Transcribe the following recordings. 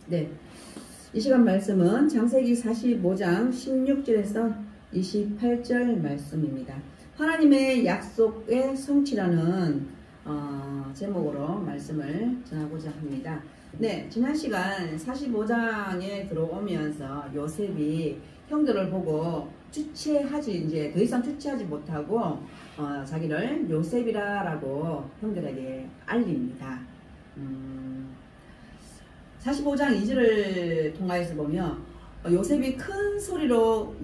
네, 이 시간 말씀은 창세기 45장 16절에서 28절 말씀입니다. 하나님의 약속의 성취라는 제목으로 말씀을 전하고자 합니다. 네, 지난 시간 45장에 들어오면서 요셉이 형들을 보고 이제 더 이상 주체하지 못하고 자기를 요셉이라고 형들에게 알립니다. 45장 2절을 통하여서 보면 요셉이 큰 소리로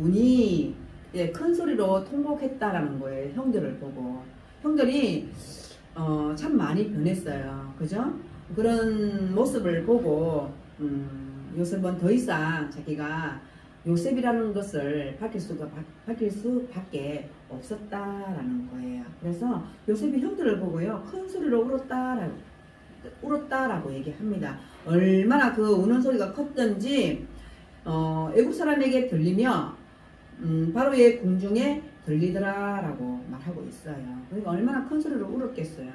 큰 소리로 통곡했다라는 거예요. 형들을 보고. 형들이 참 많이 변했어요. 그죠? 그런 모습을 보고 요셉은 더 이상 자기가 요셉이라는 것을 밝힐 수밖에 없었다라는 거예요. 그래서 요셉이 형들을 보고요, 큰 소리로 울었다라고 얘기합니다. 얼마나 그 우는 소리가 컸던지 애국 사람에게 들리며 바로의 궁중에 들리더라라고 말하고 있어요. 그러니까 얼마나 큰 소리로 울었겠어요.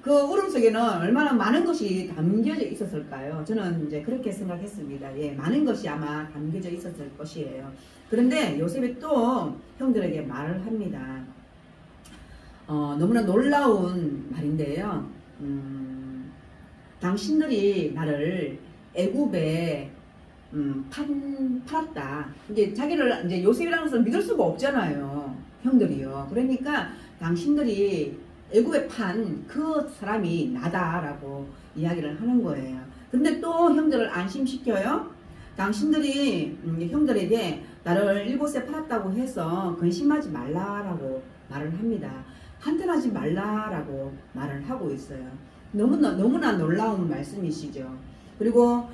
그 울음 속에는 얼마나 많은 것이 담겨져 있었을까요? 저는 이제 그렇게 생각했습니다. 예, 많은 것이 아마 담겨져 있었을 것이에요. 그런데 요셉이 또 형들에게 말을 합니다. 너무나 놀라운 말인데요. 당신들이 나를 애굽에 팔았다. 이제 자기를 이제 요셉이라는 것을 믿을 수가 없잖아요. 형들이요. 그러니까 당신들이 애굽에 판 그 사람이 나다라고 이야기를 하는 거예요. 근데 또 형들을 안심시켜요. 당신들이 형들에게 나를 이곳에 팔았다고 해서 근심하지 말라라고 말을 합니다. 한탄하지 말라라고 말을 하고 있어요. 너무나 놀라운 말씀이시죠. 그리고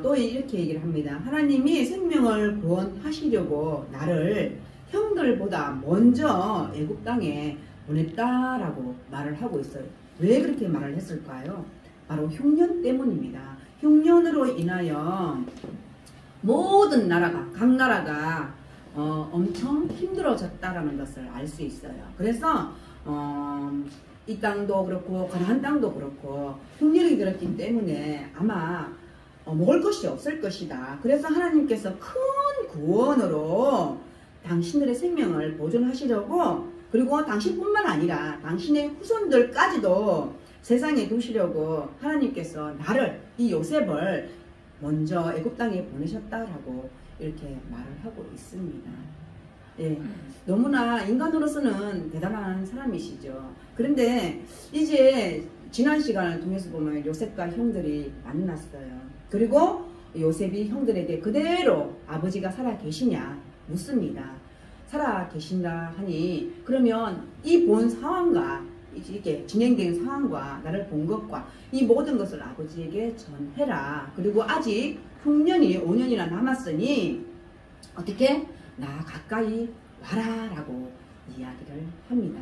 또 이렇게 얘기를 합니다. 하나님이 생명을 구원하시려고 나를 형들보다 먼저 애굽 땅에 보냈다라고 말을 하고 있어요. 왜 그렇게 말을 했을까요? 바로 흉년 때문입니다. 흉년으로 인하여 모든 나라가, 각 나라가 엄청 힘들어졌다라는 것을 알 수 있어요. 그래서 이 땅도 그렇고 가나안 땅도 그렇고 흉년이 들었기 때문에 아마 먹을 것이 없을 것이다. 그래서 하나님께서 큰 구원으로 당신들의 생명을 보존하시려고, 그리고 당신뿐만 아니라 당신의 후손들까지도 세상에 두시려고 하나님께서 이 요셉을 먼저 애굽 땅에 보내셨다라고 이렇게 말을 하고 있습니다. 예, 너무나 인간으로서는 대단한 사람이시죠. 그런데 이제 지난 시간을 통해서 보면 요셉과 형들이 만났어요. 그리고 요셉이 형들에게 그대로 아버지가 살아 계시냐 묻습니다. 살아 계신다 하니, 그러면 이 본 상황과 이렇게 진행된 상황과 나를 본 것과 이 모든 것을 아버지에게 전해라. 그리고 아직 흉년이 5년이나 남았으니 어떻게 나 가까이 와라 라고 이야기를 합니다.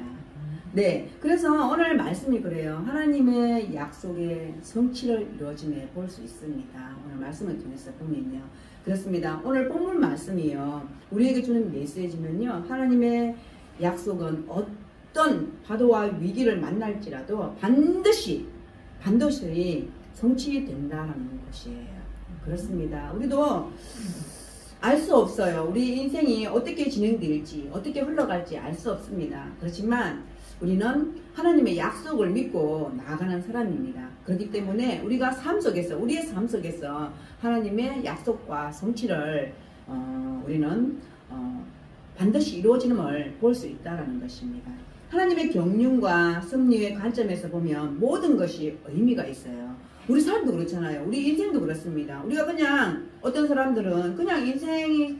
네, 그래서 오늘 말씀이 그래요. 하나님의 약속의 성취를 이루어짐에 볼 수 있습니다. 오늘 말씀을 통해서 보면요, 그렇습니다. 오늘 본문 말씀이요, 우리에게 주는 메시지는요, 하나님의 약속은 어떤 파도와 위기를 만날지라도 반드시 성취된다는 것이에요. 그렇습니다. 우리도 알 수 없어요. 우리 인생이 어떻게 진행될지, 어떻게 흘러갈지 알 수 없습니다. 그렇지만 우리는 하나님의 약속을 믿고 나아가는 사람입니다. 그렇기 때문에 우리의 삶 속에서 하나님의 약속과 성취를 우리는 반드시 이루어지는을 볼 수 있다는 것입니다. 하나님의 경륜과 섭리의 관점에서 보면 모든 것이 의미가 있어요. 우리 삶도 그렇잖아요. 우리 인생도 그렇습니다. 우리가 그냥, 어떤 사람들은 그냥 인생이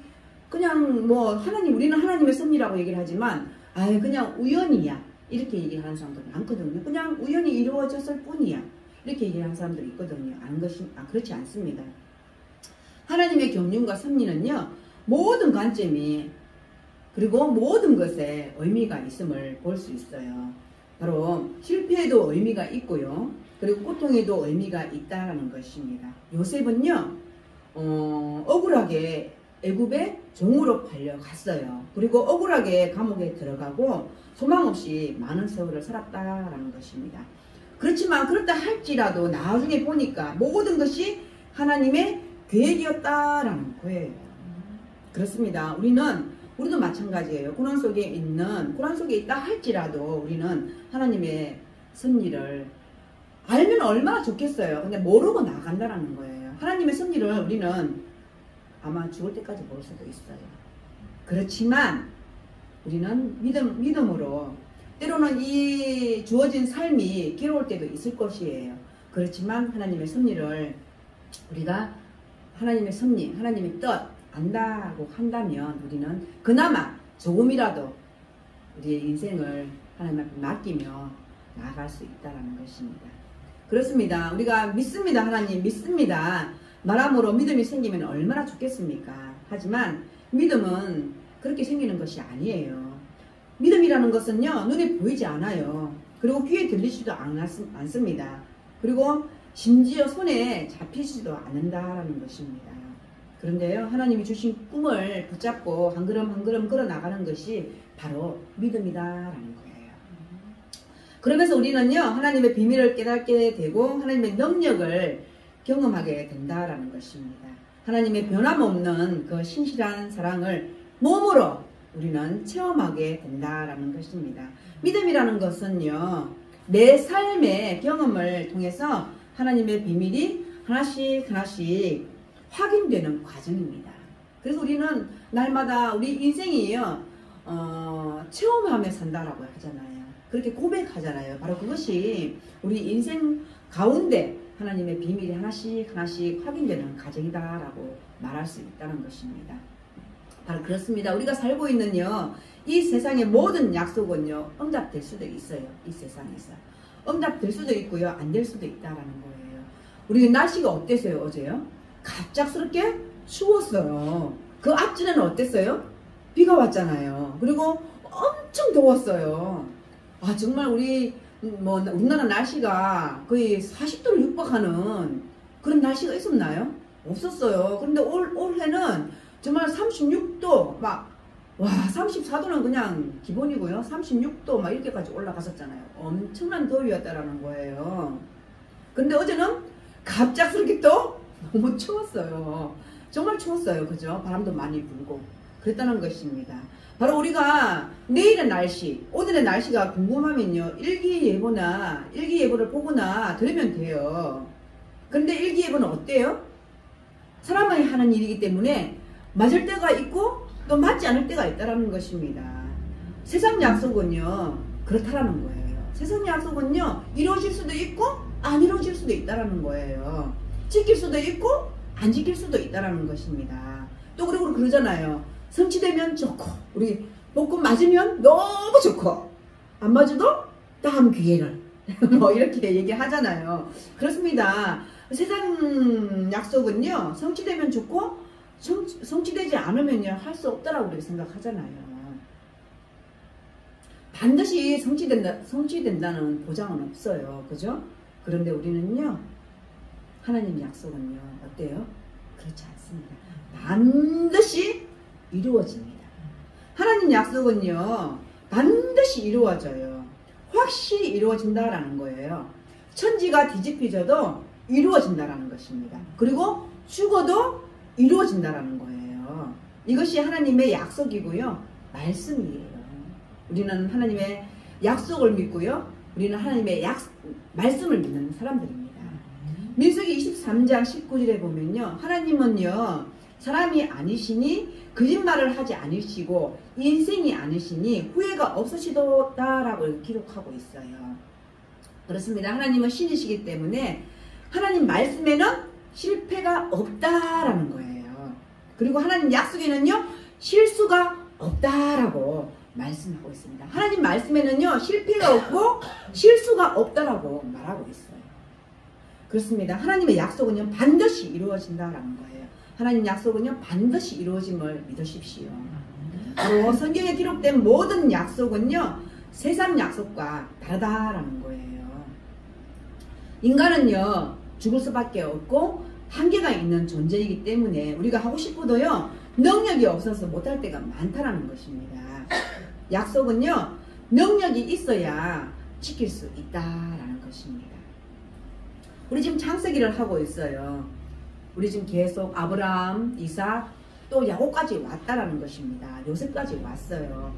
그냥 우리는 하나님의 섭리라고 얘기를 하지만 그냥 우연이야 이렇게 얘기를 하는 사람들이 많거든요. 그냥 우연히 이루어졌을 뿐이야 이렇게 얘기하는 사람들이 있거든요. 그렇지 않습니다. 하나님의 경륜과 섭리는요, 모든 관점이, 그리고 모든 것에 의미가 있음을 볼 수 있어요. 바로 실패에도 의미가 있고요, 그리고 고통에도 의미가 있다는 것입니다. 요셉은요, 억울하게 애굽의 종으로 팔려갔어요. 그리고 억울하게 감옥에 들어가고 소망 없이 많은 세월을 살았다라는 것입니다. 그렇지만 그렇다 할지라도 나중에 보니까 모든 것이 하나님의 계획이었다라는 거예요. 그렇습니다. 우리도 마찬가지예요. 고난 속에 있다 할지라도 우리는 하나님의 섭리를 알면 얼마나 좋겠어요. 근데 모르고 나간다라는 거예요. 하나님의 섭리를 우리는 아마 죽을 때까지 모를 수도 있어요. 그렇지만 우리는 믿음으로 때로는 이 주어진 삶이 괴로울 때도 있을 것이에요. 그렇지만 하나님의 섭리를 우리가 하나님의 섭리, 하나님의 뜻 안다고 한다면 우리는 그나마 조금이라도 우리의 인생을 하나님 앞에 맡기며 나아갈 수 있다는 것입니다. 그렇습니다. 우리가 믿습니다. 하나님 믿습니다. 말함으로 믿음이 생기면 얼마나 좋겠습니까? 하지만 믿음은 그렇게 생기는 것이 아니에요. 믿음이라는 것은요, 눈에 보이지 않아요. 그리고 귀에 들리지도 않습니다. 그리고 심지어 손에 잡히지도 않는다라는 것입니다. 그런데요, 하나님이 주신 꿈을 붙잡고 한 걸음 한 걸음 걸어 나가는 것이 바로 믿음이다라는 거예요. 그러면서 우리는요, 하나님의 비밀을 깨닫게 되고 하나님의 능력을 경험하게 된다라는 것입니다. 하나님의 변함없는 그 신실한 사랑을 몸으로 우리는 체험하게 된다라는 것입니다. 믿음이라는 것은요, 내 삶의 경험을 통해서 하나님의 비밀이 하나씩 하나씩 확인되는 과정입니다. 그래서 우리는 날마다 우리 인생이요, 체험하며 산다라고 하잖아요. 그렇게 고백하잖아요. 바로 그것이 우리 인생 가운데 하나님의 비밀이 하나씩 하나씩 확인되는 과정이다라고 말할 수 있다는 것입니다. 바로 그렇습니다. 우리가 살고 있는요, 이 세상의 모든 약속은요, 응답될 수도 있어요. 이 세상에서 응답될 수도 있고요, 안 될 수도 있다라는 거예요. 우리 날씨가 어땠어요? 어제요? 갑작스럽게 추웠어요. 그 앞전에는 어땠어요? 비가 왔잖아요. 그리고 엄청 더웠어요. 아, 정말 우리나라 날씨가 거의 40도를 육박하는 그런 날씨가 있었나요? 없었어요. 그런데 올해는 정말 36도 와 34도는 그냥 기본이고요. 36도 막 이렇게까지 올라갔었잖아요. 엄청난 더위였다라는 거예요. 근데 어제는 갑작스럽게 또 너무 추웠어요. 정말 추웠어요. 그죠? 바람도 많이 불고 그랬다는 것입니다. 바로 우리가 내일의 날씨, 오늘의 날씨가 궁금하면요, 일기예보를 보거나 들으면 돼요. 그런데 일기예보는 어때요? 사람이 하는 일이기 때문에 맞을 때가 있고 또 맞지 않을 때가 있다는 것입니다. 세상 약속은요, 그렇다라는 거예요. 세상 약속은요, 이루어질 수도 있고 안 이루어질 수도 있다는 거예요. 지킬 수도 있고 안 지킬 수도 있다는 것입니다. 또 그리고 그러잖아요. 성취되면 좋고, 우리 복권 맞으면 너무 좋고, 안 맞아도 다음 기회를 뭐 이렇게 얘기하잖아요. 그렇습니다. 세상 약속은요, 성취되면 좋고 성취되지 않으면요, 할 수 없다라고 우리가 생각하잖아요. 반드시 성취된다는 보장은 없어요. 그죠? 그런데 우리는요, 하나님 약속은요, 어때요? 그렇지 않습니다. 반드시 이루어집니다. 하나님 약속은요, 반드시 이루어져요. 확실히 이루어진다라는 거예요. 천지가 뒤집혀져도 이루어진다라는 것입니다. 그리고 죽어도 이루어진다라는 거예요. 이것이 하나님의 약속이고요, 말씀이에요. 우리는 하나님의 약속을 믿고요, 우리는 하나님의 말씀을 믿는 사람들입니다. 민수기 23장 19절에 보면요, 하나님은요, 사람이 아니시니 거짓말을 하지 않으시고 인생이 아니시니 후회가 없으시도다라고 기록하고 있어요. 그렇습니다. 하나님은 신이시기 때문에 하나님 말씀에는 실패가 없다라는 거예요. 그리고 하나님 약속에는요, 실수가 없다라고 말씀하고 있습니다. 하나님 말씀에는요, 실패가 없고 실수가 없다라고 말하고 있어요. 그렇습니다. 하나님의 약속은요, 반드시 이루어진다라는 거예요. 하나님 약속은요, 반드시 이루어짐을 믿으십시오. 바로 성경에 기록된 모든 약속은요, 세상 약속과 다르다라는 거예요. 인간은요, 죽을 수밖에 없고 한계가 있는 존재이기 때문에 우리가 하고 싶어도요, 능력이 없어서 못할 때가 많다라는 것입니다. 약속은요, 능력이 있어야 지킬 수 있다라는 것입니다. 우리 지금 창세기를 하고 있어요. 우리 지금 계속 아브라함, 이삭, 또 야곱까지 왔다라는 것입니다. 요셉까지 왔어요.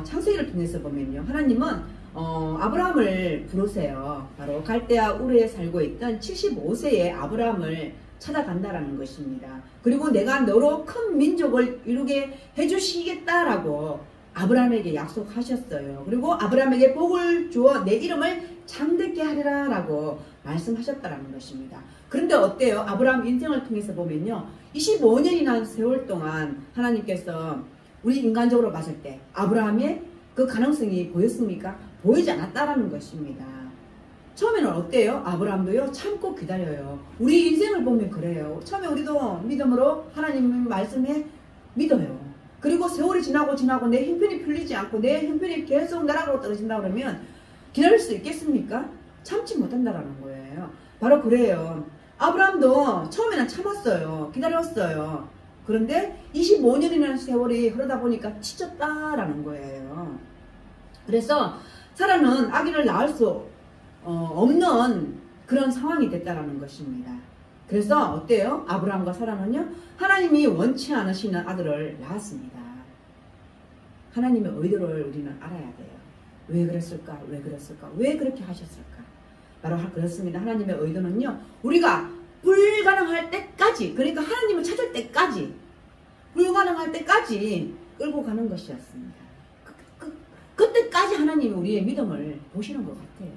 창세기를 통해서 보면요, 하나님은 아브라함을 부르세요. 바로 갈대아 우르에 살고 있던 75세의 아브라함을 찾아간다라는 것입니다. 그리고 내가 너로 큰 민족을 이루게 해주시겠다라고 아브라함에게 약속하셨어요. 그리고 아브라함에게 복을 주어 내 이름을 창대케 하리라 라고 말씀하셨다라는 것입니다. 그런데 어때요? 아브라함 인생을 통해서 보면요, 25년이나 세월 동안 하나님께서 우리 인간적으로 봤을 때 아브라함의 그 가능성이 보였습니까? 보이지 않았다라는 것입니다. 처음에는 어때요? 아브라함도요, 참고 기다려요. 우리 인생을 보면 그래요. 처음에 우리도 믿음으로 하나님 말씀에 믿어요. 그리고 세월이 지나고 내 형편이 풀리지 않고 내 형편이 계속 나락으로 떨어진다 그러면 기다릴 수 있겠습니까? 참지 못한다라는 거예요. 바로 그래요. 아브라함도 처음에는 참았어요. 기다렸어요. 그런데 25년이라는 세월이 흐르다 보니까 지쳤다라는 거예요. 그래서 사라는 아기를 낳을 수 없는 그런 상황이 됐다라는 것입니다. 그래서 어때요? 아브라함과 사라는요, 하나님이 원치 않으시는 아들을 낳았습니다. 하나님의 의도를 우리는 알아야 돼요. 왜 그랬을까? 왜 그랬을까? 왜 그렇게 하셨을까? 바로 그렇습니다. 하나님의 의도는요, 우리가 불가능할 때까지, 그러니까 하나님을 찾을 때까지, 불가능할 때까지 끌고 가는 것이었습니다. 그때까지 하나님이 우리의 믿음을 보시는 것 같아요.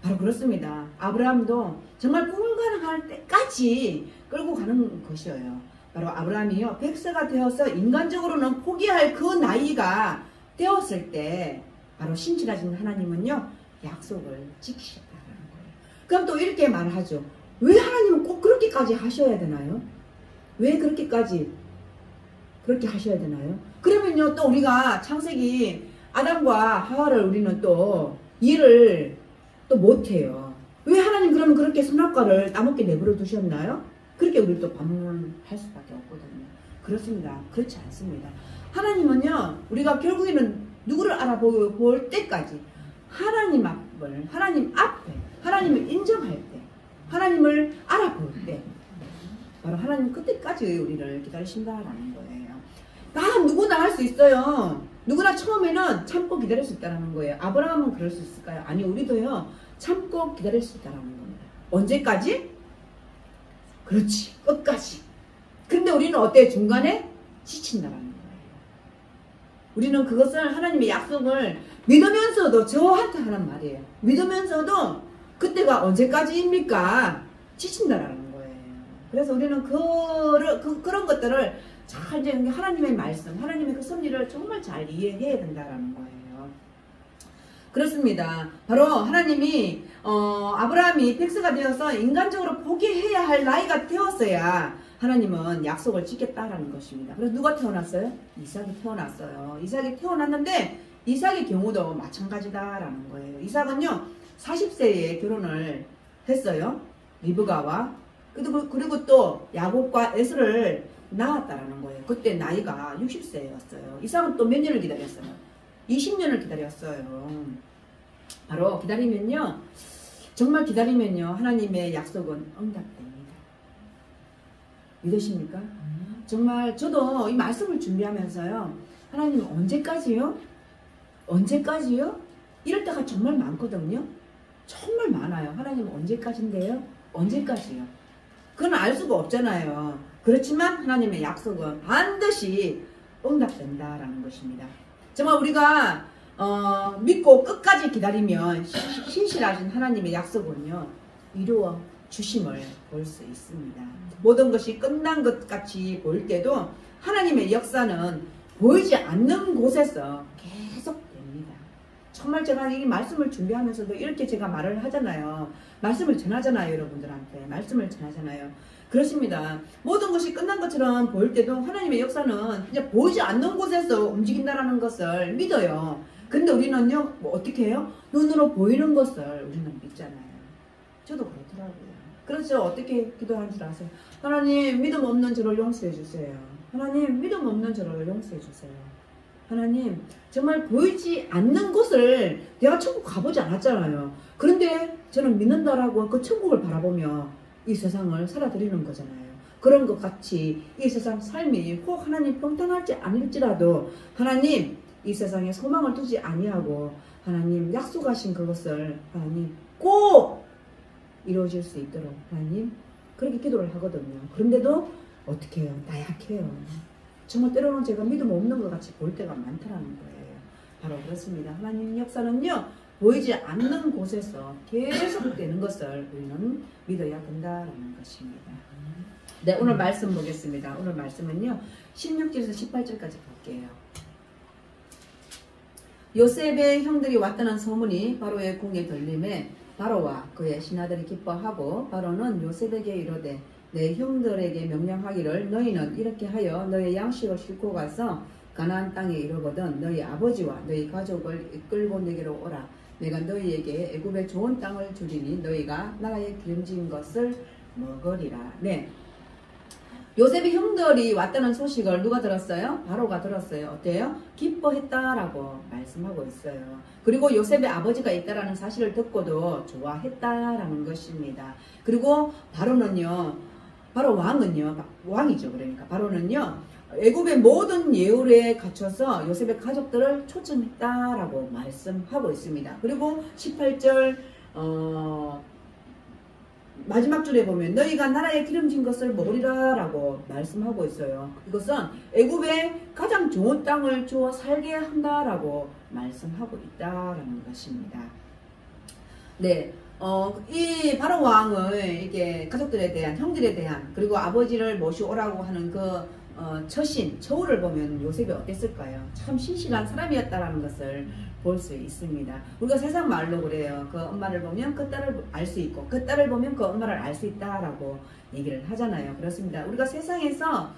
바로 그렇습니다. 아브라함도 정말 불가능할 때까지 끌고 가는 것이에요. 바로 아브라함이요, 100세가 되어서 인간적으로는 포기할 그 나이가 되었을 때 바로 신실하신 하나님은요, 약속을 지키셨다는 거예요. 그럼 또 이렇게 말하죠. 왜 하나님은 꼭 그렇게까지 하셔야 되나요? 왜 그렇게까지 그렇게 하셔야 되나요? 그러면요, 또 우리가 창세기 아담과 하와를 우리는 또 이해를 또 못해요. 왜 하나님 그러면 그렇게 선악과를 따먹게 내버려 두셨나요? 그렇게 우리 또 반문할 수밖에 없거든요. 그렇습니다. 그렇지 않습니다. 하나님은요, 우리가 결국에는 누구를 알아볼 때까지 하나님 앞에 하나님을 인정할 때, 하나님을 알아볼 때, 바로 하나님 그때까지 우리를 기다리신다라는 거예요. 누구나 할 수 있어요. 누구나 처음에는 참고 기다릴 수 있다는 거예요. 아브라함은 그럴 수 있을까요? 아니, 우리도요, 참고 기다릴 수 있다는 겁니다. 언제까지? 그렇지, 끝까지. 근데 우리는 어때요? 중간에 지친다라는 거예요. 우리는 그것을 하나님의 약속을 믿으면서도 저한테 하는 말이에요. 믿으면서도 그때가 언제까지입니까? 지친다라는 거예요. 그래서 우리는 그런 것들을 잘 이제 하나님의 말씀, 하나님의 그 섭리를 정말 잘 이해해야 된다라는 거예요. 그렇습니다. 바로 하나님이 아브라함이 100세가 되어서 인간적으로 포기해야 할 나이가 되었어야 하나님은 약속을 지켰다라는 것입니다. 그래서 누가 태어났어요? 이삭이 태어났어요. 이삭이 태어났는데 이삭의 경우도 마찬가지다라는 거예요. 이삭은요, 40세에 결혼을 했어요. 리브가와. 그리고 또 야곱과 에스를 낳았다라는 거예요. 그때 나이가 60세였어요. 이삭은 또 몇 년을 기다렸어요? 20년을 기다렸어요. 바로 기다리면요, 정말 기다리면요, 하나님의 약속은 응답됩니다. 믿으십니까? 정말 저도 이 말씀을 준비하면서요, 하나님 언제까지요? 언제까지요? 이럴 때가 정말 많거든요. 정말 많아요. 하나님 언제까지인데요? 언제까지요? 그건 알 수가 없잖아요. 그렇지만 하나님의 약속은 반드시 응답된다라는 것입니다. 정말 우리가 믿고 끝까지 기다리면 신실하신 하나님의 약속은요, 이루어 주심을 볼 수 있습니다. 모든 것이 끝난 것 같이 보일 때도 하나님의 역사는 보이지 않는 곳에서 계속됩니다. 정말 제가 이 말씀을 준비하면서도 이렇게 제가 말을 하잖아요. 말씀을 전하잖아요. 여러분들한테 말씀을 전하잖아요. 그렇습니다. 모든 것이 끝난 것처럼 보일 때도 하나님의 역사는 이제 보이지 않는 곳에서 움직인다라는 것을 믿어요. 근데 우리는요, 어떻게 해요? 눈으로 보이는 것을 우리는 믿잖아요. 저도 그렇더라고요. 그래서 어떻게 기도하는 줄 아세요? 하나님, 믿음 없는 저를 용서해 주세요. 하나님, 믿음 없는 저를 용서해 주세요. 하나님, 정말 보이지 않는 곳을 내가 천국 가보지 않았잖아요. 그런데 저는 믿는다라고 그 천국을 바라보며 이 세상을 살아드리는 거잖아요. 그런 것 같이 이 세상 삶이 혹 하나님 평탄하지 않을지라도 하나님 이 세상에 소망을 두지 아니하고 하나님 약속하신 그것을 하나님 꼭 이루어질 수 있도록 하나님 그렇게 기도를 하거든요. 그런데도 어떻게 해요? 나약해요. 정말 때로는 제가 믿음 없는 것 같이 보일 때가 많다는 거예요. 바로 그렇습니다. 하나님 역사는요 보이지 않는 곳에서 계속되는 것을 우리는 믿어야 된다는 것입니다. 네, 오늘 말씀 보겠습니다. 오늘 말씀은요 16절에서 18절까지 볼게요. 요셉의 형들이 왔다는 소문이 바로의 궁에 들림에 바로와 그의 신하들이 기뻐하고 바로는 요셉에게 이르되 내 형들에게 명령하기를 너희는 이렇게 하여 너의 양식을 싣고 가서 가나안 땅에 이르거든 너희 아버지와 너희 가족을 이끌고 내게로 오라. 내가 너희에게 애굽의 좋은 땅을 주리니 너희가 나라의 기름진 것을 먹으리라. 네. 요셉의 형들이 왔다는 소식을 누가 들었어요? 바로가 들었어요. 어때요? 기뻐했다라고 말씀하고 있어요. 그리고 요셉의 아버지가 있다라는 사실을 듣고도 좋아했다라는 것입니다. 그리고 바로는요, 바로 왕이죠. 그러니까 바로는요, 애굽의 모든 예울에 갖춰서 요셉의 가족들을 초청했다라고 말씀하고 있습니다. 그리고 18절 마지막 줄에 보면 너희가 나라의 기름진 것을 먹으리라 라고 말씀하고 있어요. 이것은 애굽의 가장 좋은 땅을 주어 살게 한다라고 말씀하고 있다라는 것입니다. 네, 이 바로 왕의 이게 가족들에 대한 형들에 대한 그리고 아버지를 모시오라고 하는 그 처우를 보면 요셉이 어땠을까요? 참 신실한 사람이었다라는 것을 볼 수 있습니다. 우리가 세상 말로 그래요. 그 엄마를 보면 그 딸을 알 수 있고 그 딸을 보면 그 엄마를 알 수 있다라고 얘기를 하잖아요. 그렇습니다. 우리가 세상에서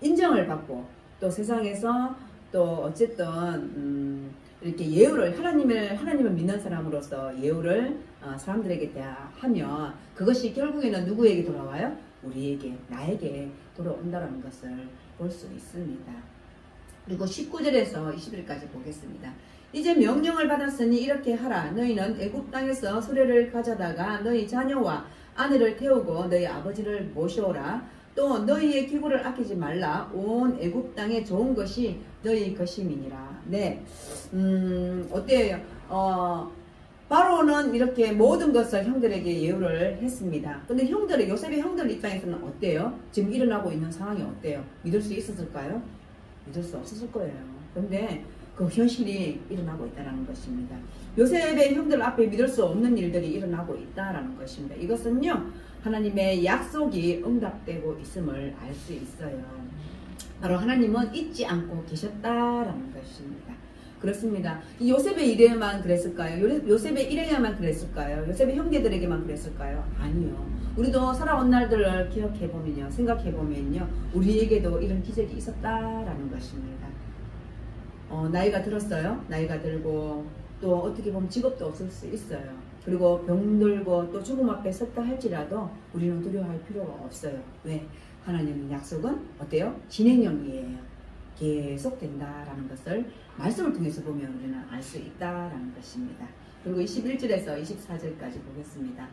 인정을 받고 또 세상에서 또 어쨌든 이렇게 예우를 하나님을 믿는 사람으로서 예우를 사람들에게 대하면 그것이 결국에는 누구에게 돌아와요? 우리에게, 나에게 돌아온다는 것을 볼 수 있습니다. 그리고 19절에서 20절까지 보겠습니다. 이제 명령을 받았으니 이렇게 하라. 너희는 애굽 땅에서 수레를 가져다가 너희 자녀와 아내를 태우고 너희 아버지를 모셔오라. 또 너희의 기구를 아끼지 말라. 온 애굽 땅에 좋은 것이 너희 것임이니라. 네, 어때요? 바로는 이렇게 모든 것을 형들에게 예우를 했습니다. 근데 요셉의 형들 입장에서는 어때요? 지금 일어나고 있는 상황이 어때요? 믿을 수 있었을까요? 믿을 수 없었을 거예요. 그런데 그 현실이 일어나고 있다는 것입니다. 요셉의 형들 앞에 믿을 수 없는 일들이 일어나고 있다는 것입니다. 이것은요, 하나님의 약속이 응답되고 있음을 알 수 있어요. 바로 하나님은 잊지 않고 계셨다라는 것입니다. 그렇습니다. 이 요셉의 일에만 그랬을까요? 요셉의 일에만 그랬을까요? 요셉의 형제들에게만 그랬을까요? 아니요. 우리도 살아온 날들을 기억해보면요, 생각해보면요, 우리에게도 이런 기적이 있었다라는 것입니다. 나이가 들었어요. 나이가 들고 또 어떻게 보면 직업도 없을 수 있어요. 그리고 병들고 또 죽음 앞에 섰다 할지라도 우리는 두려워할 필요가 없어요. 왜? 하나님의 약속은 어때요? 진행형이에요. 계속 된다라는 것을 말씀을 통해서 보면 우리는 알 수 있다라는 것입니다. 그리고 21절에서 24절까지 보겠습니다.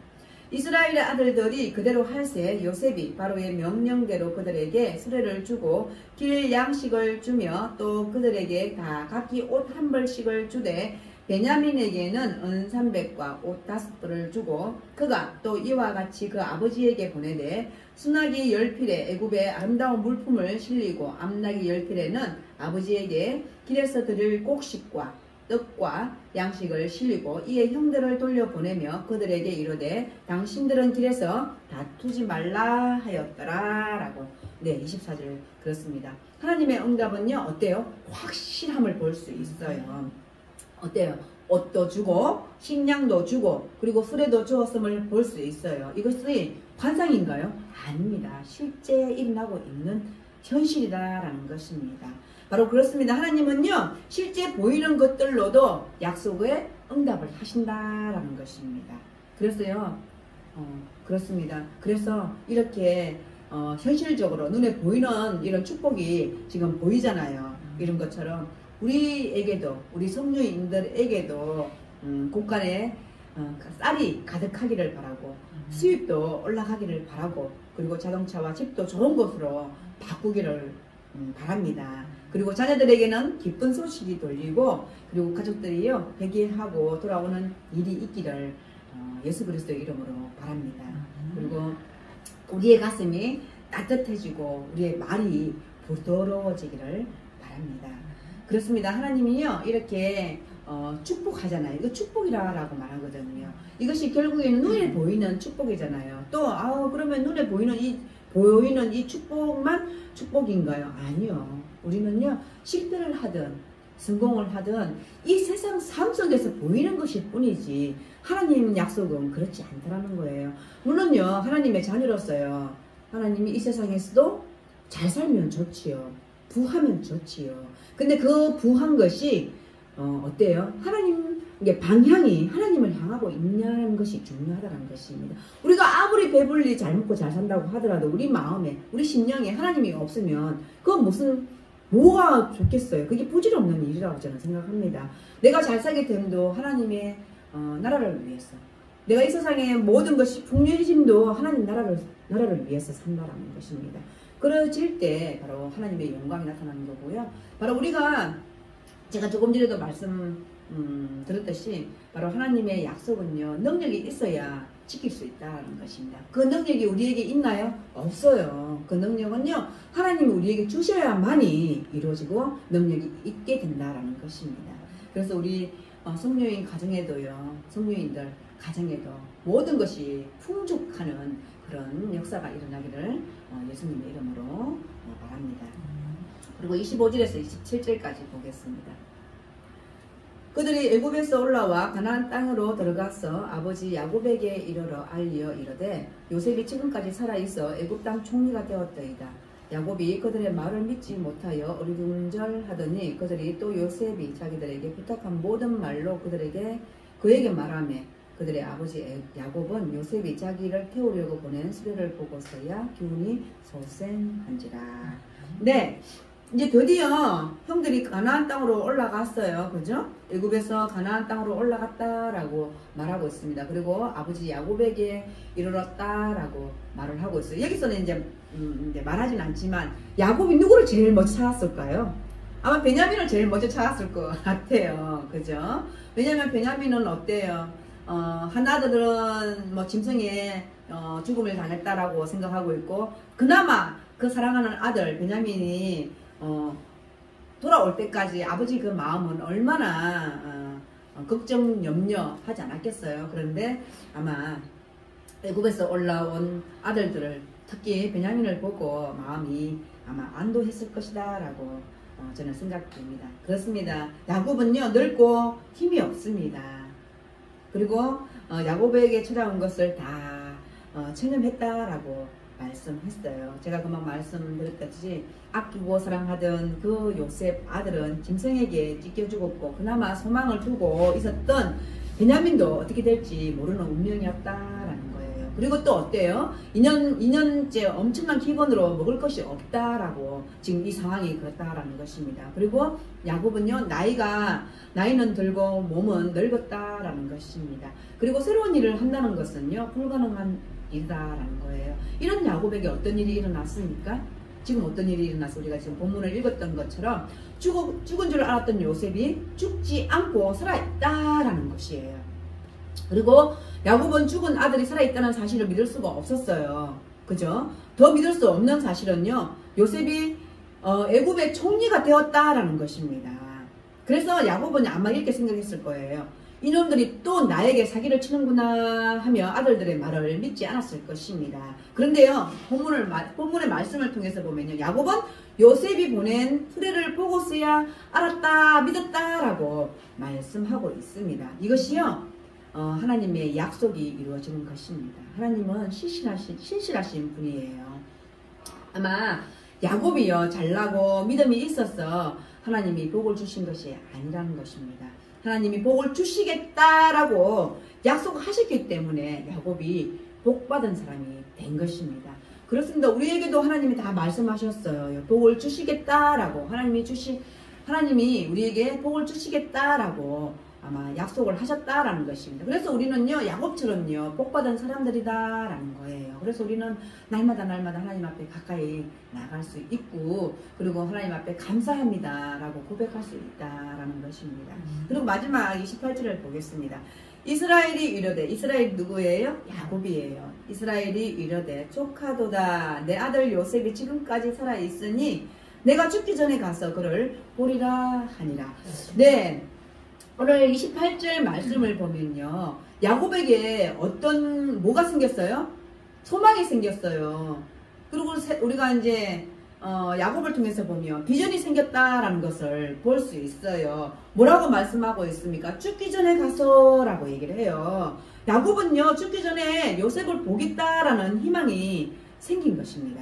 이스라엘의 아들들이 그대로 할세 요셉이 바로의 명령대로 그들에게 수레를 주고 길 양식을 주며 또 그들에게 다 각기 옷 한 벌씩을 주되 베냐민에게는 은 300과 옷 5벌을 주고 그가 또 이와 같이 그 아버지에게 보내되 수나기 10필에 애굽의 아름다운 물품을 실리고 암나기 10필에는 아버지에게 길에서 드릴 곡식과 떡과 양식을 실리고 이에 형들을 돌려보내며 그들에게 이르되 당신들은 길에서 다투지 말라 하였더라 라고. 네, 24절 그렇습니다. 하나님의 응답은요 어때요? 확실함을 볼 수 있어요. 어때요? 옷도 주고 식량도 주고 그리고 수레도 주었음을 볼 수 있어요. 이것이 환상인가요? 아닙니다. 실제 일어나고 있는 현실이다라는 것입니다. 바로 그렇습니다. 하나님은요 실제 보이는 것들로도 약속에 응답을 하신다라는 것입니다. 그래서요 그렇습니다. 그래서 이렇게 현실적으로 눈에 보이는 이런 축복이 지금 보이잖아요. 이런 것처럼 우리에게도 우리 성도인들에게도 곳간에 쌀이 가득하기를 바라고 수입도 올라가기를 바라고 그리고 자동차와 집도 좋은 곳으로 바꾸기를 바랍니다. 그리고 자녀들에게는 기쁜 소식이 들리고 그리고 가족들이요 회개하고 돌아오는 일이 있기를 예수 그리스도의 이름으로 바랍니다. 그리고 우리의 가슴이 따뜻해지고 우리의 말이 부드러워지기를 바랍니다. 그렇습니다. 하나님이요 이렇게 축복하잖아요. 이거 축복이라고 말하거든요. 이것이 결국에는 눈에 보이는 축복이잖아요. 또 그러면 눈에 보이는 이 축복만 축복인가요? 아니요. 우리는요 실패를 하든 성공을 하든 이 세상 삶 속에서 보이는 것일 뿐이지 하나님 약속은 그렇지 않다라는 거예요. 물론요 하나님의 자녀로서요 하나님이 이 세상에서도 잘 살면 좋지요. 부하면 좋지요. 근데 그 부한 것이 어때요? 하나님의 방향이 하나님을 향하고 있냐는 것이 중요하다는 것입니다. 우리가 아무리 배불리 잘 먹고 잘 산다고 하더라도 우리 마음에 우리 심령에 하나님이 없으면 그건 뭐가 좋겠어요. 그게 부질없는 일이라고 저는 생각합니다. 내가 잘 살게 됨도 하나님의 나라를 위해서 내가 이 세상의 모든 것이 풍요해짐도 하나님 나라를 위해서 산다라는 것입니다. 그러질 때 바로 하나님의 영광이 나타나는 거고요. 바로 우리가 제가 조금 전에도 말씀 들었듯이 바로 하나님의 약속은요 능력이 있어야 지킬 수 있다는 것입니다. 그 능력이 우리에게 있나요? 없어요. 그 능력은요 하나님이 우리에게 주셔야만이 이루어지고 능력이 있게 된다라는 것입니다. 그래서 우리 성령인 가정에도요 성령인들 가정에도 모든 것이 풍족하는 그런 역사가 일어나기를 예수님의 이름으로 바랍니다. 그리고 25절에서 27절까지 보겠습니다. 그들이 애굽에서 올라와 가나안 땅으로 들어가서 아버지 야곱에게 이르러 알리어 이르되 요셉이 지금까지 살아있어 애굽 땅 총리가 되었더이다. 야곱이 그들의 말을 믿지 못하여 어리둥절하더니 그들이 또 요셉이 자기들에게 부탁한 모든 말로 그에게 말하며 그들의 아버지 야곱은 요셉이 자기를 태우려고 보낸 수레를 보고서야 기운이 소생한지라. 네, 이제 드디어 형들이 가나안 땅으로 올라갔어요. 그죠? 애굽에서 가나안 땅으로 올라갔다라고 말하고 있습니다. 그리고 아버지 야곱에게 이르렀다라고 말을 하고 있어요. 여기서는 이제 말하진 않지만 야곱이 누구를 제일 먼저 찾았을까요? 아마 베냐민을 제일 먼저 찾았을 것 같아요. 그죠? 왜냐면 베냐민은 어때요? 한 아들은 뭐 짐승에 죽음을 당했다라고 생각하고 있고 그나마 그 사랑하는 아들 베냐민이 돌아올 때까지 아버지 그 마음은 얼마나 걱정 염려하지 않았겠어요. 그런데 아마 애굽에서 올라온 아들들을 특히 베냐민을 보고 마음이 아마 안도했을 것이다 라고 저는 생각됩니다. 그렇습니다. 야곱은요 늙고 힘이 없습니다. 그리고 야곱에게 찾아온 것을 다 체념했다라고 말씀했어요. 제가 금방 말씀드렸듯이 아끼고 사랑하던 그 요셉 아들은 짐승에게 찢겨 죽었고 그나마 소망을 두고 있었던 베냐민도 어떻게 될지 모르는 운명이었다라는 거예요. 그리고 또 어때요? 2년째 엄청난 기근으로 먹을 것이 없다라고 지금 이 상황이 그렇다라는 것입니다. 그리고 야곱은요 나이는 들고 몸은 늙었다라는 것입니다. 그리고 새로운 일을 한다는 것은요 불가능한 일이다라는 거예요. 이런 야곱에게 어떤 일이 일어났습니까? 지금 어떤 일이 일어나서 우리가 지금 본문을 읽었던 것처럼 죽은 줄 알았던 요셉이 죽지 않고 살아있다라는 것이에요. 그리고 야곱은 죽은 아들이 살아있다는 사실을 믿을 수가 없었어요. 그죠? 더 믿을 수 없는 사실은요 요셉이 애굽의 총리가 되었다라는 것입니다. 그래서 야곱은 아마 이렇게 생각했을 거예요. 이놈들이 또 나에게 사기를 치는구나 하며 아들들의 말을 믿지 않았을 것입니다. 그런데요 본문의 말씀을 통해서 보면요 야곱은 요셉이 보낸 수레를 보고서야 알았다 믿었다 라고 말씀하고 있습니다. 이것이요 하나님의 약속이 이루어지는 것입니다. 하나님은 신실하신 분이에요. 아마 야곱이요 잘나고 믿음이 있어서 하나님이 복을 주신 것이 아니라는 것입니다. 하나님이 복을 주시겠다라고 약속하셨기 때문에 야곱이 복받은 사람이 된 것입니다. 그렇습니다. 우리에게도 하나님이 다 말씀하셨어요. 복을 주시겠다라고 하나님이 우리에게 복을 주시겠다라고 아마 약속을 하셨다라는 것입니다. 그래서 우리는요, 야곱처럼요, 복받은 사람들이다라는 거예요. 그래서 우리는 날마다 하나님 앞에 가까이 나갈 수 있고, 그리고 하나님 앞에 감사합니다라고 고백할 수 있다라는 것입니다. 그리고 마지막 28절을 보겠습니다. 이스라엘이 이르되, 이스라엘 누구예요? 야곱이에요. 이스라엘이 이르되 조카도다, 내 아들 요셉이 지금까지 살아있으니 내가 죽기 전에 가서 그를 보리라 하니라. 네, 오늘 28절 말씀을 보면요, 야곱에게 뭐가 생겼어요? 소망이 생겼어요. 그리고 우리가 이제 야곱을 통해서 보면 비전이 생겼다라는 것을 볼 수 있어요. 뭐라고 말씀하고 있습니까? 죽기 전에 가서 라고 얘기를 해요. 야곱은요, 죽기 전에 요셉을 보겠다라는 희망이 생긴 것입니다.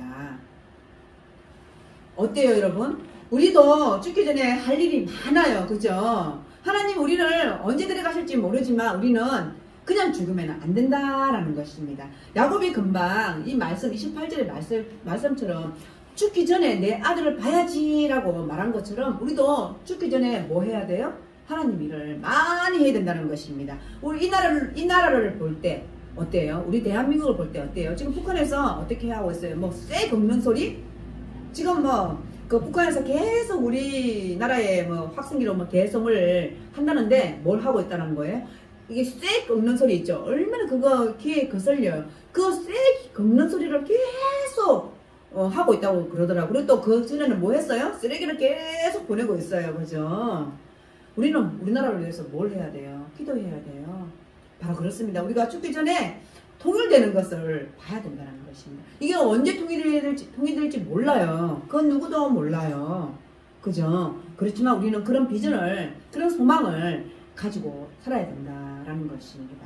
어때요, 여러분? 우리도 죽기 전에 할 일이 많아요. 그죠? 하나님 우리를 언제 데려가실지 모르지만 우리는 그냥 죽으면 안 된다라는 것입니다. 야곱이 금방 이 말씀 28절의 말씀처럼 죽기 전에 내 아들을 봐야지라고 말한 것처럼 우리도 죽기 전에 뭐 해야 돼요? 하나님 일을 많이 해야 된다는 것입니다. 우리 이 나라를 볼 때 어때요? 우리 대한민국을 볼 때 어때요? 지금 북한에서 어떻게 하고 있어요? 뭐 쇠 긁는 소리? 지금 그 북한에서 계속 우리나라의 확성기로 개성을 한다는데 뭘 하고 있다는 거예요? 이게 쇠 긁는 소리 있죠? 얼마나 그거 귀에 거슬려요. 그 쇠 긁는 소리를 계속 하고 있다고 그러더라고요. 그리고 또 그 전에는 뭐 했어요? 쓰레기를 계속 보내고 있어요. 그죠? 우리는 우리나라를 위해서 뭘 해야 돼요? 기도해야 돼요. 바로 그렇습니다. 우리가 죽기 전에 통일되는 것을 봐야 된다는 것입니다. 이게 언제 통일될지 몰라요. 그건 누구도 몰라요. 그죠? 그렇지만 우리는 그런 비전을, 그런 소망을 가지고 살아야 된다라는 것입니다.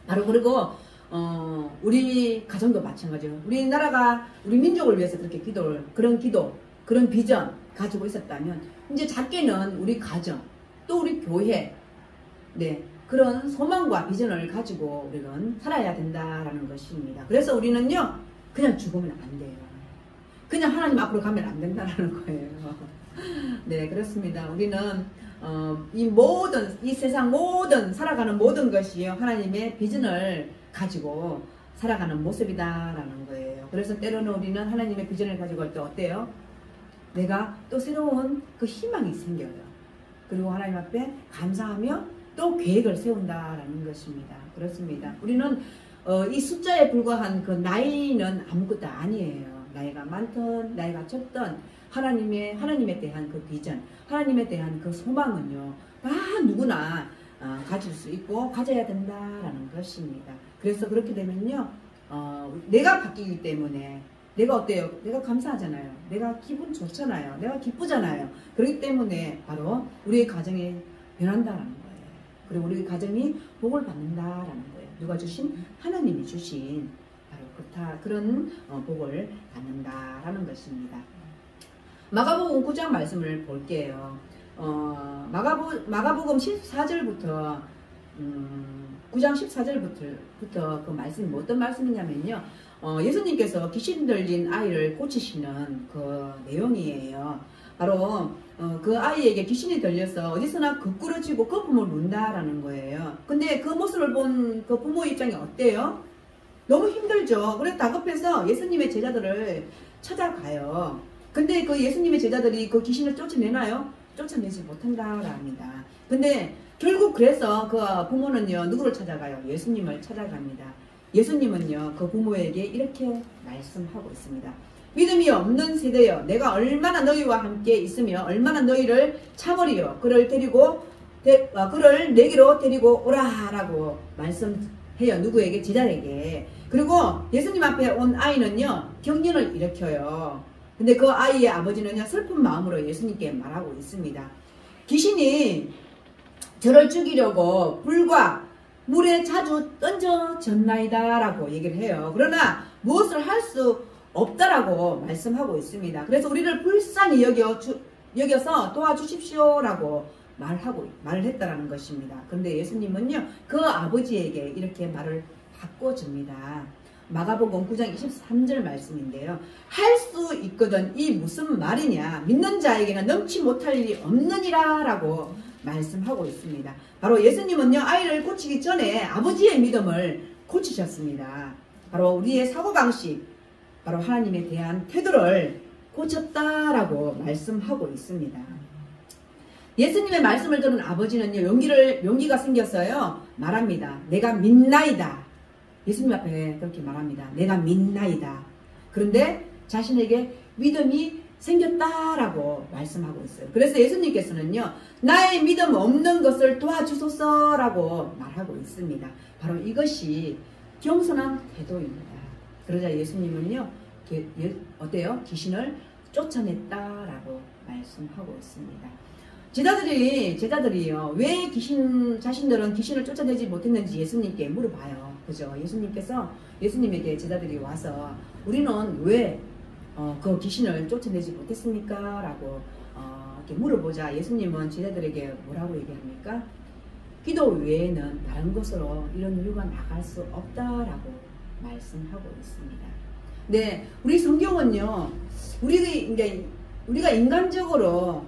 바로 그리고 우리 가정도 마찬가지예요. 우리나라가 우리 민족을 위해서 그렇게 그런 비전 가지고 있었다면 이제 작게는 우리 가정, 또 우리 교회, 네, 그런 소망과 비전을 가지고 우리는 살아야 된다라는 것입니다. 그래서 우리는요, 그냥 죽으면 안 돼요. 그냥 하나님 앞으로 가면 안 된다는 거예요. 네, 그렇습니다. 우리는 이 세상 살아가는 모든 것이요, 하나님의 비전을 가지고 살아가는 모습이다라는 거예요. 그래서 때로는 우리는 하나님의 비전을 가지고 할 때 어때요? 내가 또 새로운 그 희망이 생겨요. 그리고 하나님 앞에 감사하며 또 계획을 세운다라는 것입니다. 그렇습니다. 우리는 이 숫자에 불과한 그 나이는 아무것도 아니에요. 나이가 많든 나이가 적든 하나님에 대한 그 비전, 하나님에 대한 그 소망은요, 다 누구나 가질 수 있고 가져야 된다라는 것입니다. 그래서 그렇게 되면요, 내가 바뀌기 때문에 내가 어때요? 내가 감사하잖아요. 내가 기분 좋잖아요. 내가 기쁘잖아요. 그렇기 때문에 바로 우리의 가정이 변한다는 거예요. 그리고 우리 가정이 복을 받는다라는 거예요. 누가 주신? 하나님이 주신 바로 그런 복을 받는다라는 것입니다. 마가복음 9장 말씀을 볼게요. 마가복음 14절부터 9장 14절부터 그 말씀이 어떤 말씀이냐면요, 예수님께서 귀신 들린 아이를 고치시는 그 내용이에요. 바로 그 아이에게 귀신이 들려서 어디서나 거꾸러지고 거품을 문다라는 거예요. 근데 그 모습을 본 그 부모 입장이 어때요? 너무 힘들죠. 그래서 다급해서 예수님의 제자들을 찾아가요. 근데 그 예수님의 제자들이 그 귀신을 쫓아내나요? 쫓아내지 못한다랍니다. 근데 결국 그래서 그 부모는요, 누구를 찾아가요? 예수님을 찾아갑니다. 예수님은요, 그 부모에게 이렇게 말씀하고 있습니다. 믿음이 없는 세대여, 내가 얼마나 너희와 함께 있으며 얼마나 너희를 참으리요. 그를 내게로 데리고 오라라고 말씀해요. 누구에게? 제자에게. 그리고 예수님 앞에 온 아이는요, 경련을 일으켜요. 근데 그 아이의 아버지는요, 슬픈 마음으로 예수님께 말하고 있습니다. 귀신이 저를 죽이려고 불과 물에 자주 던져졌나이다 라고 얘기를 해요. 그러나 무엇을 할 수 없다라고 말씀하고 있습니다. 그래서 우리를 불쌍히 여겨서 도와주십시오 라고 말을 했다라는 것입니다. 그런데 예수님은요, 그 아버지에게 이렇게 말을 바꿔줍니다. 마가복음 9장 23절 말씀인데요. 할 수 있거든 이 무슨 말이냐, 믿는 자에게는 넘지 못할 일이 없느니라 라고 말씀하고 있습니다. 바로 예수님은요, 아이를 고치기 전에 아버지의 믿음을 고치셨습니다. 바로 우리의 사고방식, 바로 하나님에 대한 태도를 고쳤다라고 말씀하고 있습니다. 예수님의 말씀을 들은 아버지는요, 용기가 생겼어요. 말합니다. 내가 믿나이다. 예수님 앞에 그렇게 말합니다. 내가 믿나이다. 그런데 자신에게 믿음이 생겼다라고 말씀하고 있어요. 그래서 예수님께서는요, 나의 믿음 없는 것을 도와주소서라고 말하고 있습니다. 바로 이것이 겸손한 태도입니다. 그러자 예수님은요, 어때요? 귀신을 쫓아냈다라고 말씀하고 있습니다. 제자들이요, 왜 자신들은 귀신을 쫓아내지 못했는지 예수님께 물어봐요. 그죠? 예수님에게 제자들이 와서 우리는 왜 그 귀신을 쫓아내지 못했습니까? 라고 이렇게 물어보자 예수님은 제자들에게 뭐라고 얘기합니까? 기도 외에는 다른 것으로 이런 이유가 나갈 수 없다라고 말씀하고 있습니다. 네, 우리 성경은요, 우리가 인간적으로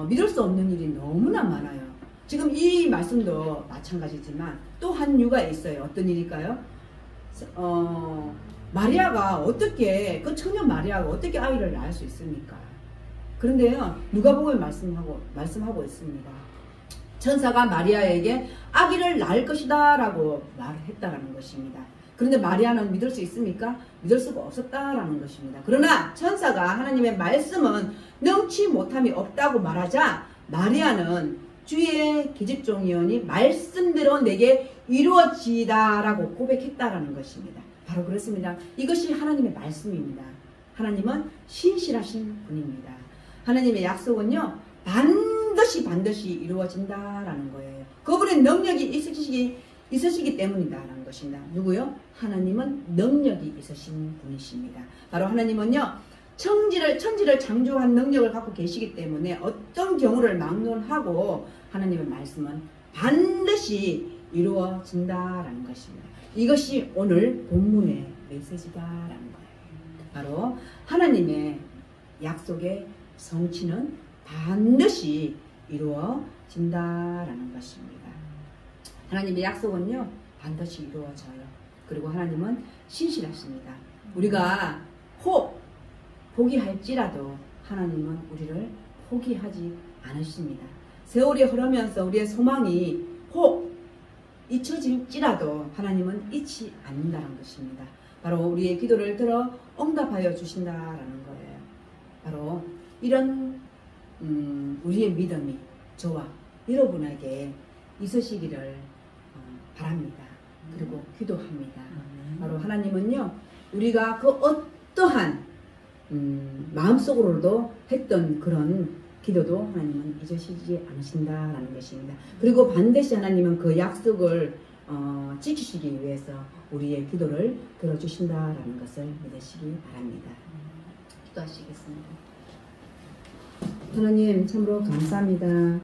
믿을 수 없는 일이 너무나 많아요. 지금 이 말씀도 마찬가지지만 또 한 이유가 있어요. 어떤 일일까요? 그 처녀 마리아가 어떻게 아이를 낳을 수 있습니까? 그런데요, 누가복음에 말씀하고 있습니다. 천사가 마리아에게 아기를 낳을 것이다 라고 말했다라는 것입니다. 그런데 마리아는 믿을 수 있습니까? 믿을 수가 없었다라는 것입니다. 그러나 천사가 하나님의 말씀은 능치 못함이 없다고 말하자 마리아는 주의 계집종이오니 말씀대로 내게 이루어지다라고 고백했다라는 것입니다. 바로 그렇습니다. 이것이 하나님의 말씀입니다. 하나님은 신실하신 분입니다. 하나님의 약속은요, 반드시 이루어진다라는 거예요. 그분의 능력이 있으시기 때문이다라는 것입니다. 누구요? 하나님은 능력이 있으신 분이십니다. 바로 하나님은요, 천지를 창조한 능력을 갖고 계시기 때문에 어떤 경우를 막론하고 하나님의 말씀은 반드시 이루어진다라는 것입니다. 이것이 오늘 본문의 메시지다라는 거예요. 바로 하나님의 약속의 성취는 반드시 이루어진다라는 것입니다. 하나님의 약속은요, 반드시 이루어져요. 그리고 하나님은 신실하십니다. 우리가 포기할지라도 하나님은 우리를 포기하지 않으십니다. 세월이 흐르면서 우리의 소망이 잊혀질지라도 하나님은 잊지 않는다는 것입니다. 바로 우리의 기도를 들어 응답하여 주신다라는 거예요. 바로 이런 우리의 믿음이 저와 여러분에게 있으시기를 바랍니다. 그리고 기도합니다. 바로 하나님은요, 우리가 그 어떠한 마음속으로도 했던 그런 기도도 하나님은 잊으시지 않으신다라는 것입니다. 그리고 반드시 하나님은 그 약속을 지키시기 위해서 우리의 기도를 들어주신다라는 것을 믿으시기 바랍니다. 기도하시겠습니다. 하나님 참으로 감사합니다.